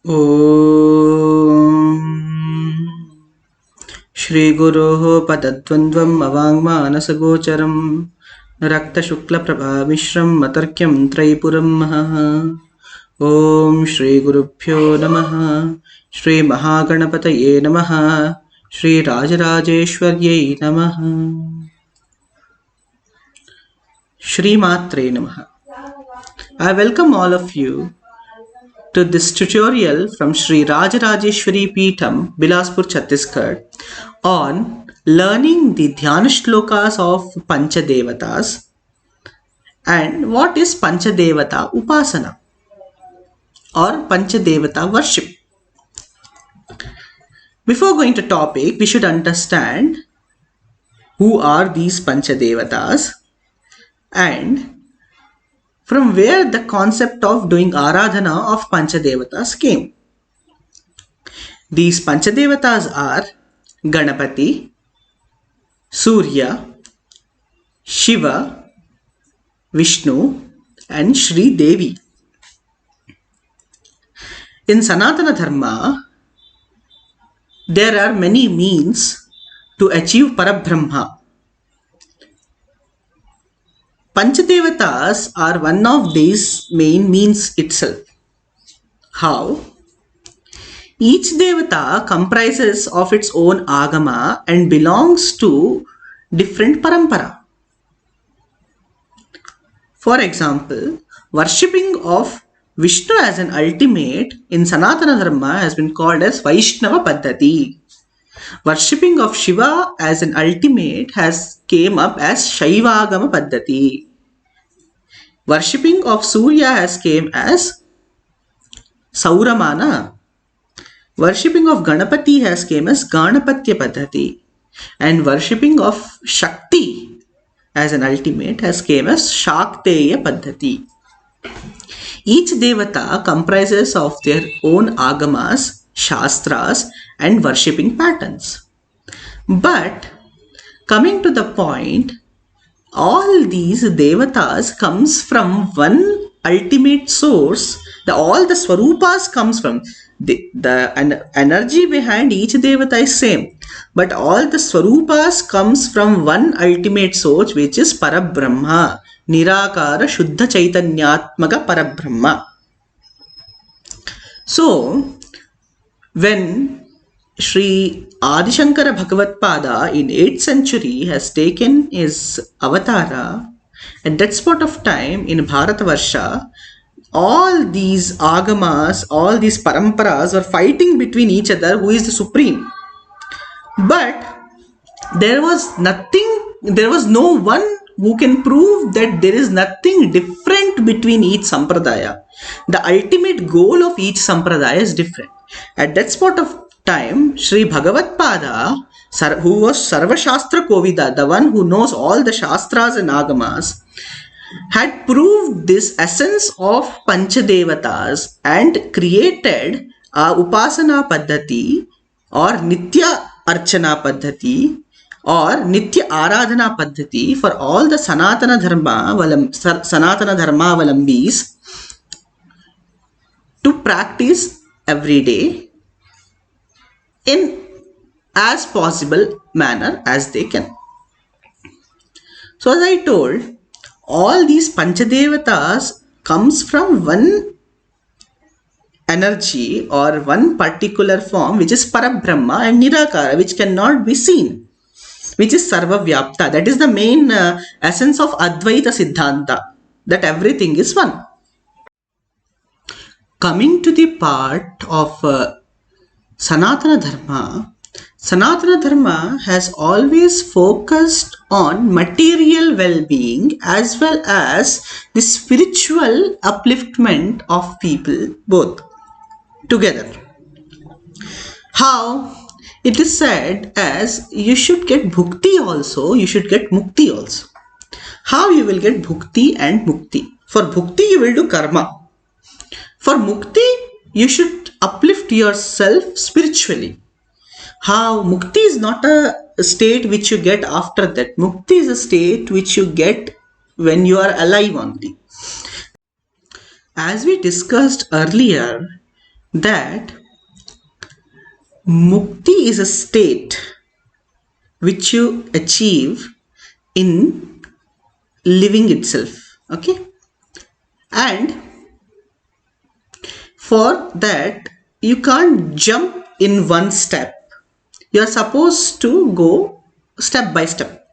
ॐ श्रीगुरोः पदद्वन्द्वम् अवाङ्मानसगोचरं रक्तशुक्लप्रभामिश्रम् अतर्क्यं त्रयीपुरं महः। ॐ श्रीगुरुभ्यो नमः। श्रीमहागणपतये नमः। श्रीराजराजेश्वर्यै नमः। श्रीमात्रे नमः। I welcome all of you to this tutorial from Sri Rajarajeshwari Peetham, Bilaspur, Chhattisgarh, on learning the Dhyana shlokas of Panchadevatas and what is Panchadevata Upasana or Panchadevata worship. Before going to topic, we should understand who are these Panchadevatas and from where the concept of doing Aradhana of Panchadevatas came. These Panchadevatas are Ganapati, Surya, Shiva, Vishnu and Sri Devi. In Sanatana Dharma, there are many means to achieve Parabrahma. Panchadevatas are one of these main means itself. How? Each devata comprises of its own agama and belongs to different parampara. For example, worshipping of Vishnu as an ultimate in Sanatana Dharma has been called as Vaishnava Paddhati. Worshipping of Shiva as an ultimate has came up as Shaivagama Paddhati. Worshipping of Surya has came as Sauramana. Worshipping of Ganapati has came as Ganapatya Paddhati. And worshipping of Shakti as an ultimate has came as Shakteya Paddhati. Each devata comprises of their own agamas, shastras and worshipping patterns. But coming to the point, all these devatas comes from one ultimate source. All the swarupas comes from the energy behind each devata is same, but all the swarupas comes from one ultimate source, which is Parabrahma, Nirakara Shuddha Chaitanyatmaka Parabrahma. So when Sri Adi Shankara Bhagavatpada in 8th century has taken his avatara, at that spot of time in Bharatavarsha, all these agamas, all these paramparas were fighting between each other who is the supreme. But there was no one who can prove that there is nothing different between each sampradaya. The ultimate goal of each sampradaya is different. At that spot of time, Sri Bhagavatpada, who was Sarva Shastra Kovida, the one who knows all the shastras and agamas, had proved this essence of Panchadevatas and created a Upasana Paddhati or Nitya Archana Paddhati or Nitya Aradhana Paddhati for all the Sanatana Dharma Avalambis to practice every day in as possible manner as they can. So as I told, all these Panchadevatas comes from one energy or one particular form, which is Parabrahma and Nirakara, which cannot be seen, which is Sarva Vyapta. That is the main essence of Advaita Siddhanta, that everything is one. Coming to the part of Sanatana Dharma, Sanatana Dharma has always focused on material well-being as well as the spiritual upliftment of people both together. How? It is said as you should get bhukti also, you should get mukti also. How you will get bhukti and mukti? For bhukti you will do karma. For mukti you should uplift yourself spiritually. How? Mukti is not a state which you get after that. Mukti is a state which you get when you are alive only. As we discussed earlier, that mukti is a state which you achieve in living itself. Okay, and for that you can't jump in one step. You are supposed to go step by step.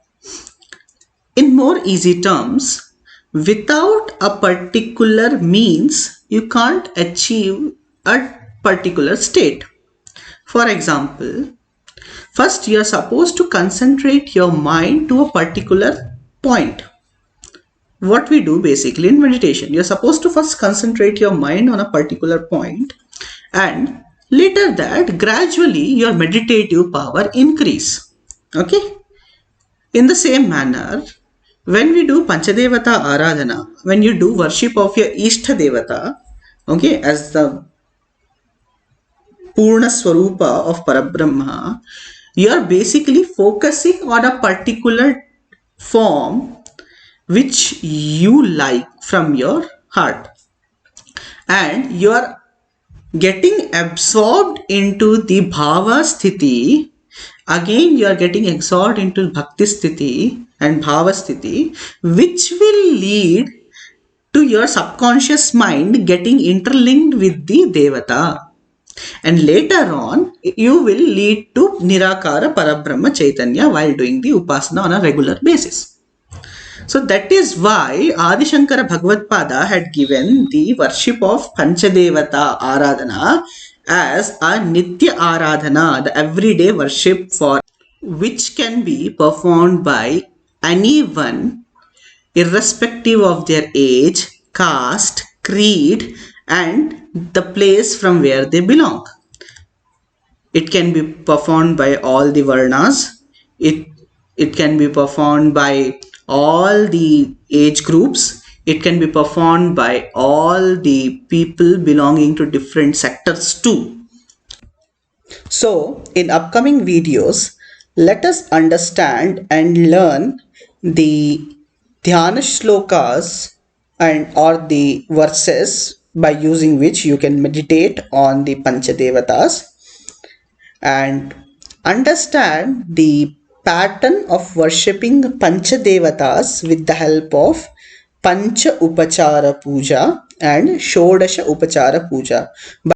In more easy terms, without a particular means, you can't achieve a particular state. For example, first you are supposed to concentrate your mind to a particular point. What we do basically in meditation, you're supposed to first concentrate your mind on a particular point, and later that gradually your meditative power increase. Okay, in the same manner, when we do Panchadevata Aradhana, when you do worship of your Ishtha Devata, okay, as the Purna Swarupa of Parabrahma, you are basically focusing on a particular form which you like from your heart, and you are getting absorbed into the bhava sthiti. Again you are getting absorbed into bhakti sthiti and bhava sthiti, which will lead to your subconscious mind getting interlinked with the devata, and later on you will lead to nirakara parabrahma chaitanya while doing the upasana on a regular basis. So that is why Adi Shankara Bhagavad-pada had given the worship of Panchadevata Aradhana as a Nitya Aradhana, the everyday worship, for which can be performed by anyone irrespective of their age, caste, creed, and the place from where they belong. It can be performed by all the varnas. It can be performed by all the age groups. It can be performed by all the people belonging to different sectors too. So in upcoming videos, let us understand and learn the dhyana shlokas and or the verses by using which you can meditate on the Panchadevatas, and understand the pattern of worshipping Panchadevatas with the help of Pancha Upachara Puja and Shodasha Upachara Puja.